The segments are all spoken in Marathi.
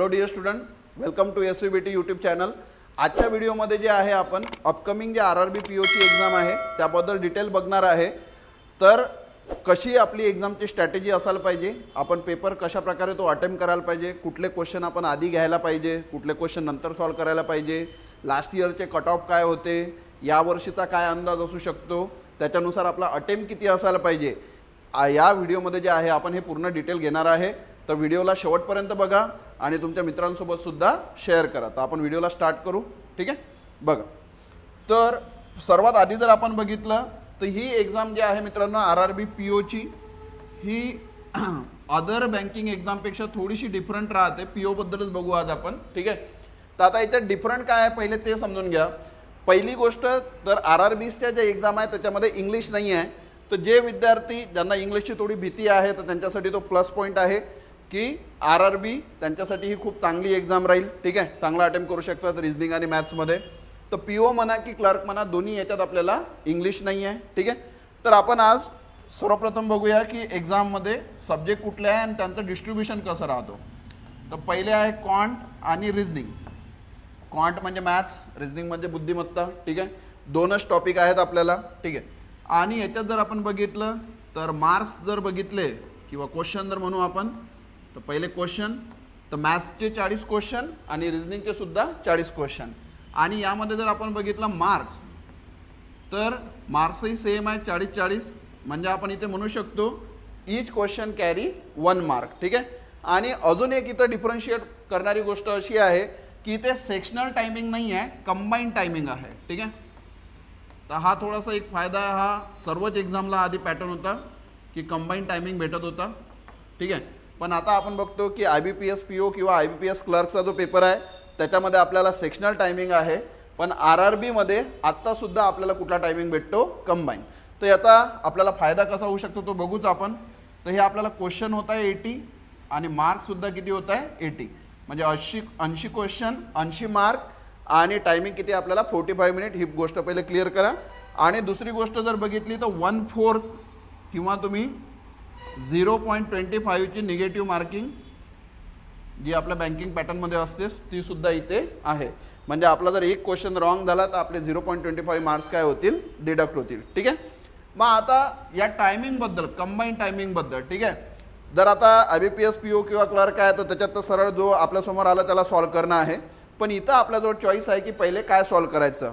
Hello dear student, welcome to SVBT YouTube channel. आजच्या व्हिडिओमध्ये जे आहे आपण अपकमिंग जे RRB POची एक्झाम आहे त्याबद्दल डिटेल बघणार आहे. तर कशी आपली एक्झामची स्ट्रॅटेजी असायला पाहिजे, आपण पेपर कशा प्रकारे तो अटेम्प्ट करायला पाहिजे, कुठले क्वेश्चन आपण आधी घ्यायला पाहिजे, कुठले क्वेश्चन नंतर सॉल्व करायला पाहिजे, लास्ट इयरचे कट ऑफ काय होते, या वर्षीचा काय अंदाज असू शकतो, त्याच्यानुसार आपला अटेम्प्ट किती असायला पाहिजे, या व्हिडिओमध्ये जे आहे आपण हे पूर्ण डिटेल घेणार आहे. तर व्हिडिओला शेवटपर्यंत बघा आणि तुमच्या मित्रांसोबत सुद्धा शेअर करा. तर आपण व्हिडिओला स्टार्ट करू. ठीक आहे, बघा. तर सर्वात आधी जर आपण बघितलं तर ही एक्झाम जी आहे मित्रांनो RRB POची, ही अदर बँकिंग एक्झामपेक्षा थोडीशी डिफरंट राहते. PO बद्दलच बघू आज आपण. ठीक आहे, तर आता याच्यात डिफरंट काय आहे पहिले ते समजून घ्या. पहिली गोष्ट तर RRBच्या ज्या एक्झाम आहे त्याच्यामध्ये इंग्लिश नाही आहे. तर जे विद्यार्थी ज्यांना इंग्लिशची थोडी भीती आहे तर त्यांच्यासाठी तो प्लस पॉईंट आहे की RRB त्यांच्यासाठी ही खूप चांगली एक्झाम राहील. ठीक आहे, चांगला अटेम्प्ट करू शकतात रिझनिंग आणि मॅथ्समध्ये. तर PO म्हणा की क्लर्क म्हणा दोन्ही याच्यात आपल्याला इंग्लिश नाही आहे. ठीक आहे, तर आपण आज सर्वप्रथम बघूया की एक्झाममध्ये सब्जेक्ट कुठले आहे आणि त्यांचं डिस्ट्रीब्युशन कसं राहतो. तर पहिले आहे क्वांट आणि रिझनिंग. क्वांट म्हणजे मॅथ्स, रिझनिंग म्हणजे बुद्धिमत्ता. ठीक आहे, दोनच टॉपिक आहेत आपल्याला. ठीक आहे, आणि याच्यात जर आपण बघितलं तर मार्क्स जर बघितले किंवा क्वेश्चन जर म्हणू आपण तर पहिले क्वेश्चन तर मॅथ्सचे 40 क्वेश्चन आणि रिझनिंगचे सुद्धा 40 क्वेश्चन. आणि यामध्ये जर आपण बघितलं मार्क्स तर मार्क्सही सेम आहे 40-40. म्हणजे आपण इथे म्हणू शकतो ईच क्वेश्चन कॅरी 1 मार्क. ठीक आहे, आणि अजून एक इथं डिफरन्शिएट करणारी गोष्ट अशी आहे की इथे सेक्शनल टायमिंग नाही आहे, कंबाईंड टायमिंग आहे. ठीक आहे, तर हा थोडासा एक फायदा आहे. हा सर्वच एक्झामला आधी पॅटर्न होता की कंबाईंड टायमिंग भेटत होता. ठीक आहे, पण आता आपण बघतो की IBPS PO किंवा IBPS क्लर्कचा जो पेपर आहे त्याच्यामध्ये आपल्याला सेक्शनल टायमिंग आहे, पण RRBमध्ये आत्तासुद्धा आपल्याला कुठला टायमिंग भेटतो, कंबाईन. तर याचा आपल्याला फायदा कसा होऊ शकतो तो बघूच आपण. तर हे आपल्याला क्वेश्चन होत आहे 80 आणि मार्क्ससुद्धा किती होत आहे 80. म्हणजे 80 क्वेश्चन 80 मार्क आणि टायमिंग किती आपल्याला 45 मिनिट. ही गोष्ट पहिले क्लिअर करा. आणि दुसरी गोष्ट जर बघितली तर 1/4 किंवा तुम्ही 0.25ची निगेटिव्ह मार्किंग जी आपल्या बँकिंग पॅटर्नमध्ये असते ती सुद्धा इथे आहे. म्हणजे आपला जर एक क्वेश्चन रॉंग झाला तर आपले 0.25 मार्क्स काय होतील, डिडक्ट होतील. ठीक आहे, मग आता या टायमिंगबद्दल, कंबाईंड टायमिंगबद्दल. ठीक आहे, जर आता IBPS PO किंवा क्लर्क आहे तर त्याच्यात तर सरळ जो आपल्यासमोर आला त्याला सॉल्व करणं आहे. पण इथं आपल्याजवळ चॉईस आहे की पहिले काय सॉल्व करायचं.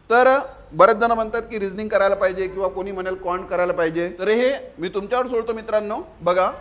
तर बरेच जण म्हणतात की रिझनिंग करायला पाहिजे किंवा कोणी म्हणेल क्वांट करायला पाहिजे. तर हे मी तुमच्यावर सोडतो मित्रांनो. बघा,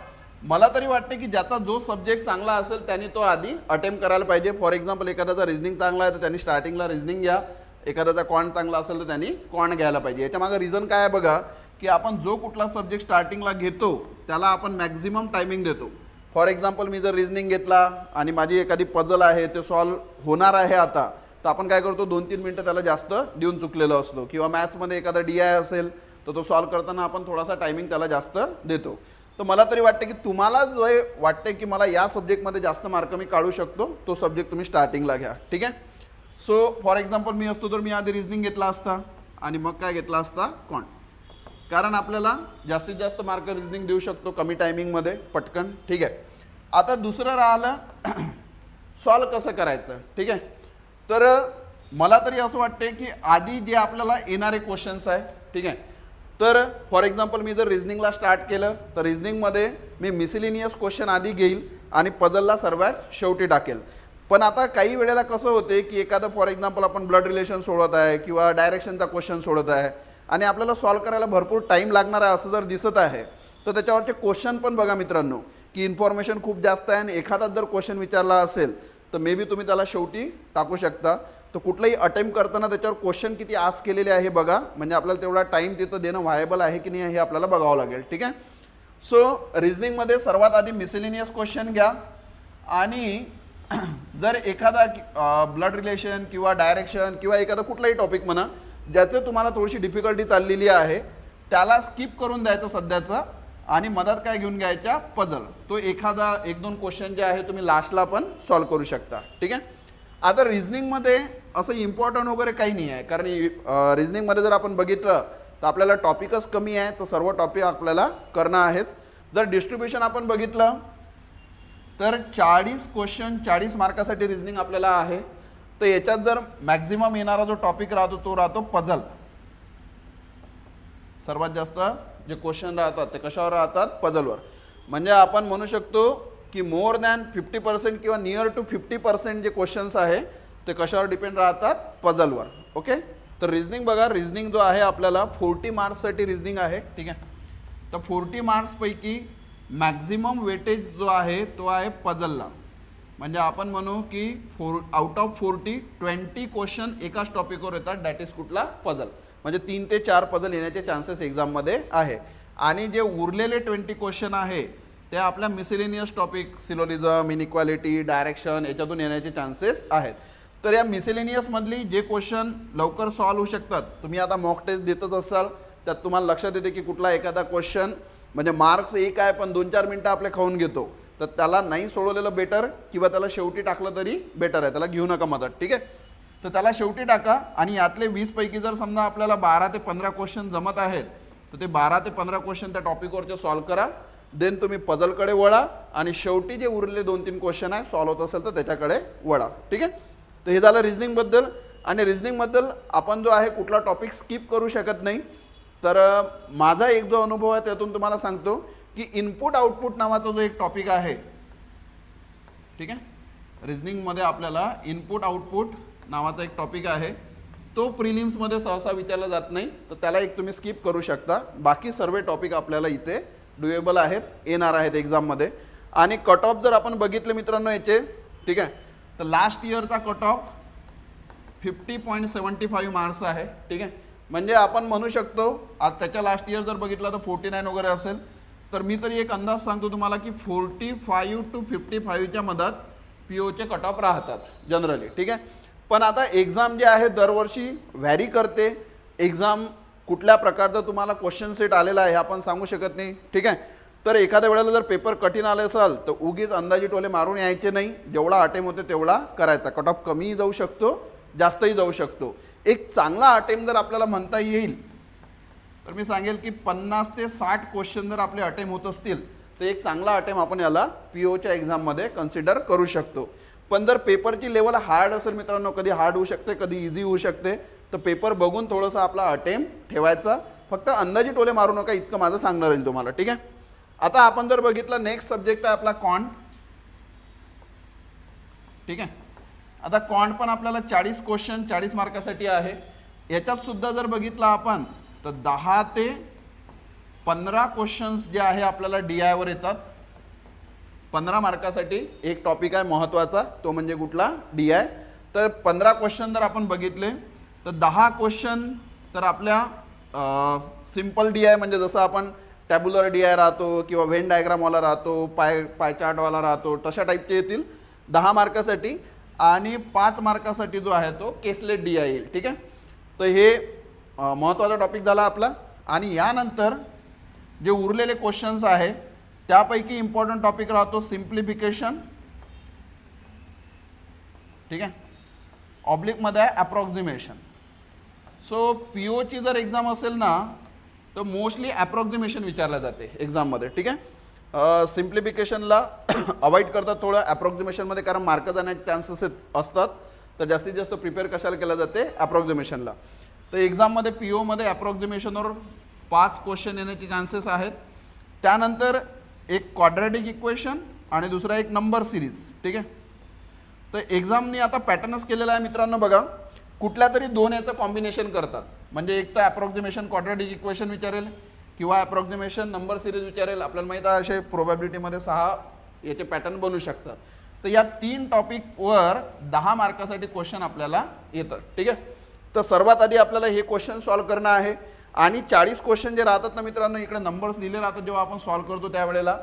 मला तरी वाटते की ज्याचा जो सब्जेक्ट चांगला असेल त्यांनी तो आधी अटेम्प्ट करायला पाहिजे. फॉर एक्झाम्पल एखाद्याचा रिझनिंग चांगला आहे तर त्यांनी स्टार्टिंगला रिझनिंग घ्या. एखाद्याचा क्वांट चांगला असेल तर त्यांनी क्वांट घ्यायला पाहिजे. याच्यामागं रिझन काय आहे बघा की आपण जो कुठला सब्जेक्ट स्टार्टिंगला घेतो त्याला आपण मॅक्झिमम टायमिंग देतो. फॉर एक्झाम्पल मी जर रिझनिंग घेतला आणि माझी एखादी पझल आहे ते सॉल्व होणार आहे आता, तर आपण काय करतो 2-3 मिनटं त्याला जास्त देऊन चुकलेलो असतो. किंवा मॅथ्समध्ये एखादा DI असेल तर तो सॉल्व करताना आपण थोडासा टायमिंग त्याला जास्त देतो. तर मला तरी वाटते की तुम्हाला जो वाटते की मला या सब्जेक्टमध्ये जास्त मार्क मी काढू शकतो तो सब्जेक्ट तुम्ही स्टार्टिंगला घ्या. ठीक आहे, सो फॉर एक्झाम्पल मी असतो तर मी आधी रिझनिंग घेतला असता आणि मग काय घेतला असता, क्वांट. कारण आपल्याला जास्तीत जास्त मार्क रिझनिंग देऊ शकतो कमी टायमिंगमध्ये पटकन. ठीक आहे, आता दुसरं राहिलं सॉल्व कसं करायचं. ठीक आहे, तर मला तरी असं वाटते की आधी जे आपल्याला येणारे क्वेश्चन्स आहे. ठीक आहे, तर फॉर एक्झाम्पल मी जर रिझनिंगला स्टार्ट केलं तर रिझनिंगमध्ये मी मिसलिनियस क्वेश्चन आधी घेईल आणि पझलला सर्वात शेवटी टाकेल. पण आता काही वेळेला कसं होते की एखादं फॉर एक्झाम्पल आपण ब्लड रिलेशन सोडत आहे किंवा डायरेक्शनचा क्वेश्चन सोडत आहे आणि आपल्याला सॉल्व करायला भरपूर टाईम लागणार आहे असं जर दिसत आहे तर त्याच्यावरचे क्वेश्चन पण बघा मित्रांनो की इन्फॉर्मेशन खूप जास्त आहे आणि एखादा जर क्वेश्चन विचारला असेल तर मे बी तुम्ही त्याला शेवटी टाकू शकता. तर कुठलाही अटेम्प्ट करताना त्याच्यावर क्वेश्चन किती आस्क केलेले आहे बघा, म्हणजे आपल्याला तेवढा टाईम तिथं देणं व्हायबल आहे की नाही हे आपल्याला बघावं लागेल. ठीक आहे, सो रिझनिंगमध्ये सर्वात आधी मिसलिनियस क्वेश्चन घ्या आणि जर एखादा ब्लड रिलेशन किंवा डायरेक्शन किंवा एखादा कुठलाही टॉपिक म्हणा ज्याचे तुम्हाला थोडीशी डिफिकल्टी चाललेली आहे त्याला स्किप करून द्यायचं सध्याचं आणि मदत काय घेऊन घ्यायच्या, पझल. तो एखादा 1-2 क्वेश्चन जे आहे तुम्ही लास्टला पण सॉल्व करू शकता. ठीक आहे, आता रिझनिंगमध्ये असं इम्पॉर्टंट वगैरे काही नाही आहे कारण रिझनिंगमध्ये जर आपण बघितलं तर आपल्याला टॉपिकच कमी आहे तर सर्व टॉपिक आपल्याला करणं आहेच. जर डिस्ट्रीब्युशन आपण बघितलं तर 40 क्वेश्चन 40 मार्कासाठी रिझनिंग आपल्याला आहे. तर याच्यात जर मॅक्झिमम येणारा जो टॉपिक राहतो तो राहतो पझल. सर्वात जास्त जे क्वेश्चन राहतात ते कशावर राहतात? पझलवर. म्हणजे आपण म्हणू शकतो की मोर दॅन 50% किंवा नियर टू 50% जे क्वेश्चन्स आहे ते कशावर डिपेंड राहतात? पझलवर. ओके. तर रिझनिंग बघा, रिझनिंग जो आहे आपल्याला 40 मार्क्ससाठी रिझनिंग आहे. ठीक आहे. तर 40 मार्क्सपैकी मॅक्झिमम वेटेज जो आहे तो आहे पझलला. म्हणजे आपण म्हणू की आउट ऑफ 40 20 क्वेश्चन एकाच टॉपिकवर येतात, दॅट इज कुठला? पझल. म्हणजे 3 ते 4 पझल येण्याचे चान्सेस एक्झाममध्ये आहे. आणि जे उरलेले 20 क्वेश्चन आहे ते आपल्या मिसेलेनियस टॉपिक, सिलोलिझम, इनइक्वालिटी, डायरेक्शन याच्यातून येण्याचे चान्सेस आहेत. तर या मिसेलेनियसमधली जे क्वेश्चन लवकर सॉल्व्ह होऊ शकतात, तुम्ही आता मॉक टेस्ट देतच असाल, त्यात तुम्हाला लक्षात येते की कुठला एखादा क्वेश्चन म्हणजे मार्क्स एक आहे पण 2-4 मिनटं आपले खाऊन घेतो, तर त्याला नाही सोडवलेलं बेटर किंवा त्याला शेवटी टाकलं तरी बेटर आहे, त्याला घेऊ नका मदत. ठीक आहे. तर त्याला शेवटी टाका आणि यातले 20 पैकी जर समजा आपल्याला 12 ते 15 क्वेश्चन जमत आहेत तर ते 12 ते 15 क्वेश्चन त्या टॉपिकवरचे सॉल्व्ह करा. देन तुम्ही पझलकडे वळा आणि शेवटी जे उरलेले 2-3 क्वेश्चन आहे सॉल्व्ह होत असेल तर त्याच्याकडे वळा. ठीक आहे. तर हे झालं रिझनिंगबद्दल. आणि रिझनिंगबद्दल आपण जो आहे कुठला टॉपिक स्किप करू शकत नाही. तर माझा एक जो अनुभव आहे त्यातून तुम्हाला सांगतो की इनपुट आउटपुट नावाचा जो एक टॉपिक आहे, ठीक आहे, रिझनिंगमध्ये आपल्याला इनपुट आउटपुट नावाचा एक टॉपिक आहे, तो प्रिलिम्समध्ये सहसा विचारला जात नाही, तर त्याला एक तुम्ही स्किप करू शकता. बाकी सर्व टॉपिक आपल्याला इथे डुएबल आहेत, येणार आहेत एक्झाममध्ये. आणि कट ऑफ जर आपण बघितले मित्रांनो याचे, ठीक आहे, तर लास्ट इयरचा कट ऑफ 50.75 मार्क्स आहे. ठीक आहे. म्हणजे आपण म्हणू शकतो आज त्याच्या लास्ट इयर जर बघितलं तर 49 वगैरे असेल. तर मी तरी एक अंदाज सांगतो तुम्हाला की 45 to 55च्या मधात POचे कट ऑफ राहतात जनरली. ठीक आहे. पण आता एक्झाम जे आहे दरवर्षी व्हॅरी करते. एक्झाम कुठल्या प्रकारचा तुम्हाला क्वेश्चन सेट आलेला आहे आपण सांगू शकत नाही. ठीक आहे. तर एखाद्या वेळेला जर पेपर कठीण आले असाल तर उगीच अंदाजी टोले मारून यायचे नाही. जेवढा अटेम्प्ट होते तेवढा करायचा. कट ऑफ कमीही जाऊ शकतो, जास्तही जाऊ शकतो. एक चांगला अटेम्प्ट जर आपल्याला म्हणता येईल तर मी सांगेल की 50 ते 60 क्वेश्चन जर आपले अटेम्प्ट होत असतील तर एक चांगला अटेम्प्ट आपण याला POच्या एक्झाममध्ये कन्सिडर करू शकतो. पण जर पेपरची लेवल हार्ड असेल मित्रांनो, कधी हार्ड होऊ शकते कधी इझी होऊ शकते, तर पेपर बघून थोडंसं आपला अटेम्प्ट ठेवायचा. फक्त अंदाजी टोले मारू नका इतकं माझं सांगणार आहे तुम्हाला. ठीक आहे. आता आपण जर बघितलं नेक्स्ट सब्जेक्ट आहे आपला क्वांट. ठीक आहे. आता क्वांट पण आपल्याला 40 क्वेश्चन 40 मार्कासाठी आहे. याच्यात सुद्धा जर बघितलं आपण तर 10 ते 15 क्वेश्चन्स जे आहे आपल्याला DI वर येतात. 15 मार्कासाठी एक टॉपिक आहे महत्त्वाचा, तो म्हणजे कुठला? DI. तर 15 क्वेश्चन जर आपण बघितले तर 10 क्वेश्चन तर आपल्या सिम्पल DI म्हणजे जसं आपण टॅब्युलर DI राहतो किंवा व्हेन डायग्रामवाला राहतो, पाय चार्टवाला राहतो, तशा टाईपचे येतील 10 मार्कासाठी. आणि 5 मार्कासाठी जो आहे तो केसलेट DI येईल. ठीक आहे. तर हे महत्त्वाचा टॉपिक झाला आपला. आणि यानंतर जे उरलेले क्वेश्चन्स आहे त्यापैकी इम्पॉर्टंट टॉपिक राहतो सिम्प्लिफिकेशन. ठीक आहे. ऑब्लिकमध्ये आहे अप्रॉक्सिमेशन. सो POची जर एक्झाम असेल ना तर मोस्टली अप्रॉक्सिमेशन विचारल्या जाते एक्झाममध्ये. ठीक आहे. सिम्प्लिफिकेशनला अवॉइड करतात थोडं अप्रॉक्सिमेशनमध्ये, कारण मार्क जाण्याचे चान्सेस असतात. तर जास्तीत जास्त प्रिपेअर कशाला केलं जाते? अप्रॉक्सिमेशनला. तर एक्झाममध्ये POमध्ये अप्रॉक्सिमेशनवर 5 क्वेश्चन येण्याचे चान्सेस आहेत. त्यानंतर एक क्वाड्रॅटिक इक्वेशन आणि दुसरा एक नंबर सिरीज. ठीक आहे. तर एक्झामनी आता पॅटर्नच केलेला आहे मित्रांनो. बघा, कुठल्या तरी 2 याचं कॉम्बिनेशन करतात. म्हणजे एक तर अप्रॉक्सिमेशन क्वाड्रॅटिक इक्वेशन विचारेल किंवा अप्रॉक्सिमेशन नंबर सिरीज विचारेल. आपल्याला माहीत आहे असे प्रोबॅबिलिटीमध्ये 6 याचे पॅटर्न बनू शकतात. तर या 3 टॉपिकवर 10 मार्कासाठी क्वेश्चन आपल्याला येतं. ठीक आहे. तर सर्वात आधी आपल्याला हे क्वेश्चन सॉल्व्ह करणं आहे. आणि 40 क्वेश्चन जे राहतात ना मित्रांनो, इकडे नंबर्स दिले राहतात जेव्हा आपण सॉल्व्ह करतो त्यावेळेला,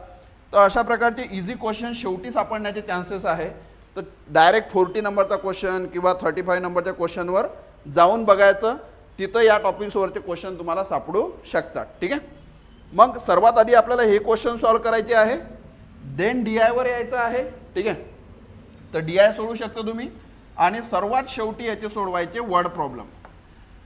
तर अशा प्रकारचे इझी क्वेश्चन शेवटी सापडण्याचे चान्सेस आहे. तर डायरेक्ट 40 नंबरचा क्वेश्चन किंवा 35 नंबरच्या क्वेश्चनवर जाऊन बघायचं, तिथं या टॉपिक्सवरचे क्वेश्चन तुम्हाला सापडू शकतात. ठीक आहे. मग सर्वात आधी आपल्याला हे क्वेश्चन सॉल्व्ह करायचे आहे, देन DI वर यायचं आहे. ठीक आहे. तर DI सोडवू शकता तुम्ही. आणि सर्वात शेवटी याचे सोडवायचे वर्ड प्रॉब्लेम.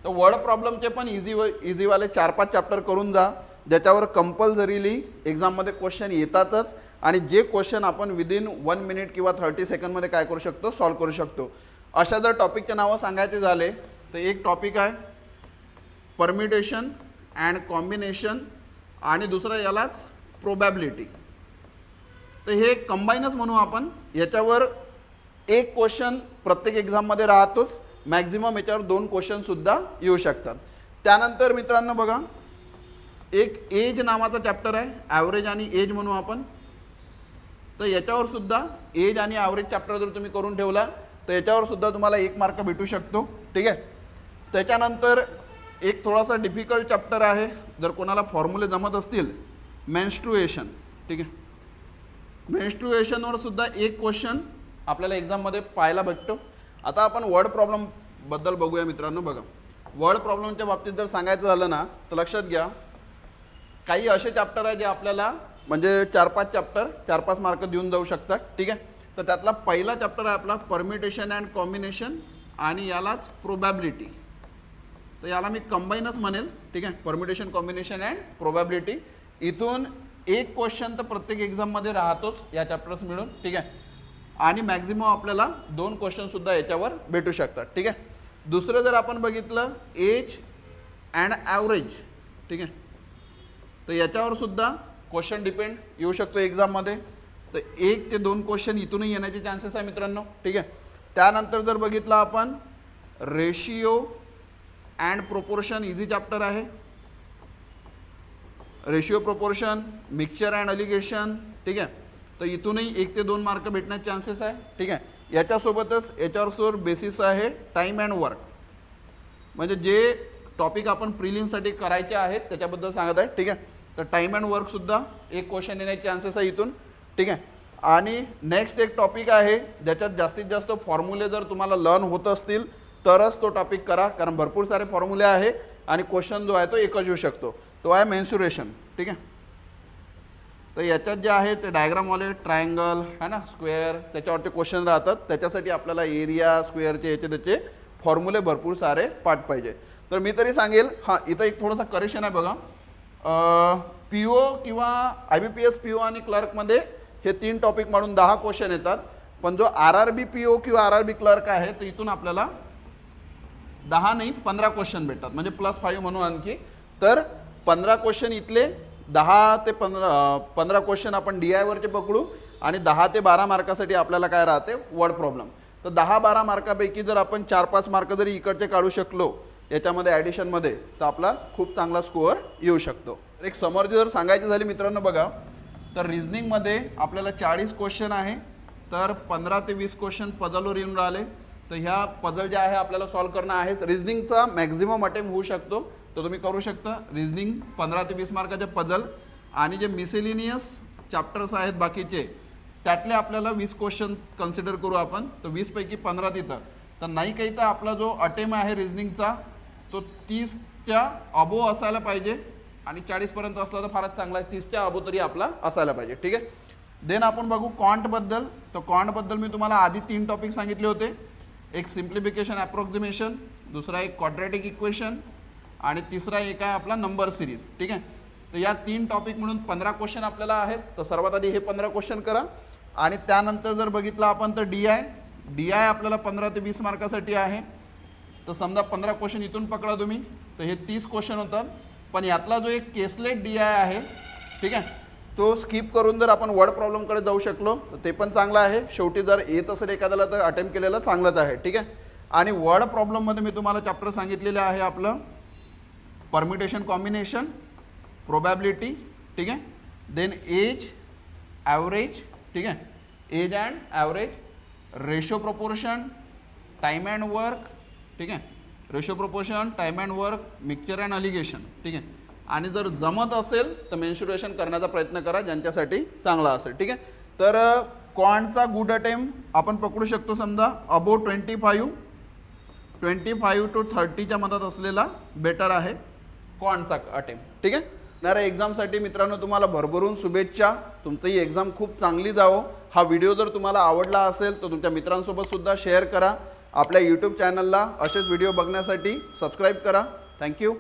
तर वर्ड प्रॉब्लेमचे पण इझीवाले 4-5 चॅप्टर करून जा. ज्याच्यावर कंपल्सरीली एक्झाममध्ये क्वेश्चन येतातच आणि जे क्वेश्चन आपण विदिन 1 मिनिट किंवा 30 सेकंडमध्ये काय करू शकतो, सॉल्व करू शकतो. अशा जर टॉपिकचे नावं सांगायचे झाले तर एक टॉपिक आहे परम्युटेशन अँड कॉम्बिनेशन आणि दुसरं यालाच प्रोबॅबिलिटी. तर हे कंबाईनच म्हणू आपण. याच्यावर एक क्वेश्चन प्रत्येक एक्झाममध्ये राहतोच, मॅक्झिमम याच्यावर 2 क्वेश्चनसुद्धा येऊ शकतात. त्यानंतर मित्रांनो बघा, एक एज नावाचा चॅप्टर आहे, ॲव्हरेज आणि एज म्हणू आपण. तर याच्यावर सुद्धा एज आणि ॲव्हरेज चॅप्टर जर तुम्ही करून ठेवला तर याच्यावर सुद्धा तुम्हाला 1 मार्क भेटू शकतो. ठीक आहे. त्याच्यानंतर एक थोडासा डिफिकल्ट चॅप्टर आहे, जर कोणाला फॉर्म्युले जमत असतील, मेन्स्ट्रुएशन. ठीक आहे. मेन्स्ट्रुएशनवर सुद्धा एक क्वेश्चन आपल्याला एक्झाममध्ये पाहायला भेटतो. आता आपण वर्ड प्रॉब्लेमबद्दल बघूया मित्रांनो. बघा, वर्ड प्रॉब्लेमच्या बाबतीत जर सांगायचं झालं ना तर लक्षात घ्या, काही असे चॅप्टर आहे जे आपल्याला म्हणजे 4-5 चॅप्टर 4-5 मार्क देऊन जाऊ शकतात. ठीक आहे. तर त्यातला पहिला चॅप्टर आहे आपला परम्युटेशन अँड कॉम्बिनेशन आणि यालाच प्रोबॅबिलिटी. तर याला मी कंबाईनच म्हणेल. ठीक आहे. Permutation, combination and probability. इथून एक क्वेश्चन तर प्रत्येक एक्झाममध्ये राहतोच या चॅप्टर्स मिळून. ठीक आहे. आणि मॅक्झिमम आपल्याला 2 क्वेश्चनसुद्धा याच्यावर भेटू शकतात. ठीक आहे. दुसरं जर आपण बघितलं एज अँड ॲव्हरेज. ठीक आहे. तर याच्यावर सुद्धा क्वेश्चन डिपेंड येऊ शकतो एक्झाममध्ये. तर 1 ते 2 क्वेश्चन इथूनही येण्याचे चान्सेस आहे मित्रांनो. ठीक आहे. त्यानंतर जर बघितलं आपण ratio and proportion, easy chapter आहे. Ratio, proportion, mixture and alligation. ठीक आहे. तर इथूनही 1 ते 2 मार्क भेटण्याचे चान्सेस आहे. ठीक आहे. याच्यासोबतच याच्यावर बेसिस आहे टाईम अँड वर्क, म्हणजे जे टॉपिक आपण प्रिलिमसाठी करायचे आहेत त्याच्याबद्दल सांगत आहे. ठीक आहे. तर टाईम अँड वर्कसुद्धा एक क्वेश्चन येण्याचे चान्सेस आहे इथून. ठीक आहे. आणि नेक्स्ट एक टॉपिक आहे ज्याच्यात जास्तीत जास्त फॉर्म्युले जर तुम्हाला लर्न होत असतील तरच तो टॉपिक करा, कारण भरपूर सारे फॉर्म्युले आहे आणि क्वेश्चन जो आहे तो एकच येऊ शकतो, तो आहे मेन्सुरेशन. ठीक आहे. तर याच्यात जे आहे ते डायग्रामवाले ट्रायंगल है ना, स्क्वेअर, त्याच्यावरती क्वेश्चन राहतात. त्याच्यासाठी आपल्याला एरिया, स्क्वेअरचे याचे त्याचे फॉर्म्युले भरपूर सारे पाठ पाहिजे. तर मी तरी सांगेल, हां इथं एक थोडासा करेक्शन आहे बघा. PO किंवा IBPS PO आणि क्लर्कमध्ये हे 3 टॉपिक म्हणून 10 क्वेश्चन येतात. पण जो RRB PO किंवा RRB क्लर्क आहे तर इथून आपल्याला 10 नाही 15 क्वेश्चन भेटतात, म्हणजे +5 म्हणू आणखी. तर 15 क्वेश्चन इथले 10 ते 15 क्वेश्चन आपण DI वरचे पकडू आणि 10 ते 12 मार्कासाठी आपल्याला काय राहते, वर्ड प्रॉब्लेम. तर 10-12 मार्कापैकी जर आपण 4-5 मार्क जरी इकडचे काढू शकलो याच्यामध्ये ॲडिशनमध्ये तर आपला खूप चांगला स्कोअर येऊ शकतो. एक समरी जर सांगायची झाली मित्रांनो बघा, तर रिझनिंगमध्ये आपल्याला 40 क्वेश्चन आहे, तर 15 ते 20 क्वेश्चन पझलवर येऊन राहिले. तर ह्या पझल ज्या आहे आपल्याला सॉल्व्ह करणं आहेच. रिझनिंगचा मॅक्झिमम अटेम्प्ट होऊ शकतो, तर तुम्ही करू शकता. रिझनिंग 15 ते 20 मार्काचे पझल आणि जे मिसेलिनियस चॅप्टर्स आहेत बाकीचे त्यातले आपल्याला 20 क्वेश्चन कन्सिडर करू आपण. तर 20 पैकी 15 तिथं. तर नाही काही तर आपला जो अटेम्प्ट आहे रिझनिंगचा तो 30च्या अबो असायला पाहिजे आणि 40पर्यंत असला तर फारच चांगला आहे. 30च्या अबो तरी आपला असायला पाहिजे. ठीक आहे. देन आपण बघू क्वांटबद्दल. तर क्वांटबद्दल मी तुम्हाला आधी 3 टॉपिक सांगितले होते. एक सिम्प्लिफिकेशन ॲप्रॉक्सिमेशन, दुसरा एक क्वाड्रॅटिक इक्वेशन आणि तिसरा एक आहे आपला नंबर सिरीज. ठीक आहे. तर या 3 टॉपिक म्हणून 15 क्वेश्चन आपल्याला आहेत. तर सर्वात आधी हे 15 क्वेश्चन करा आणि त्यानंतर जर बघितलं आपण तर DI आपल्याला 15 ते 20 मार्कासाठी आहे. तर समजा 15 क्वेश्चन इथून पकडा तुम्ही, तर हे 30 क्वेश्चन होतात. पण यातला जो एक केसलेट DI आहे, ठीक आहे, तो स्किप करून जर आपण वर्ड प्रॉब्लेमकडे जाऊ शकलो तर ते पण चांगलं आहे. शेवटी जर येत असेल एखाद्याला तर अटेम्प्ट केलेलं चांगलंच आहे. ठीक आहे. आणि वर्ड प्रॉब्लेममध्ये मी तुम्हाला चॅप्टर सांगितलेलं आहे आपलं परम्युटेशन, कॉम्बिनेशन, प्रोबॅबिलिटी. ठीक आहे. Then age, average. ठीक आहे. Age and average, ratio proportion, time and work. ठीक आहे. Ratio proportion, time and work, mixture and alligation. ठीक आहे. आणि जर जमत असेल तर मेन्स्ट्रुएशन करण्याचा प्रयत्न करा, ज्यांच्यासाठी चांगला असेल. ठीक आहे. तर क्वांटचा गुड अटेम्प्ट आपण पकडू शकतो समजा अबो 25 to 30च्या मधात असलेला बेटर आहे क्वांटचा अटेम्प्ट. ठीक आहे. येणाऱ्या एक्झामसाठी मित्रांनो तुम्हाला भरभरून शुभेच्छा. तुमचं ही एक्झाम खूप चांगली जावो. हा व्हिडिओ जर तुम्हाला आवडला असेल तर तुमच्या मित्रांसोबत सुद्धा शेअर करा. आपल्या यूट्यूब चॅनलला असेच व्हिडिओ बघण्यासाठी सबस्क्राईब करा. थँक्यू.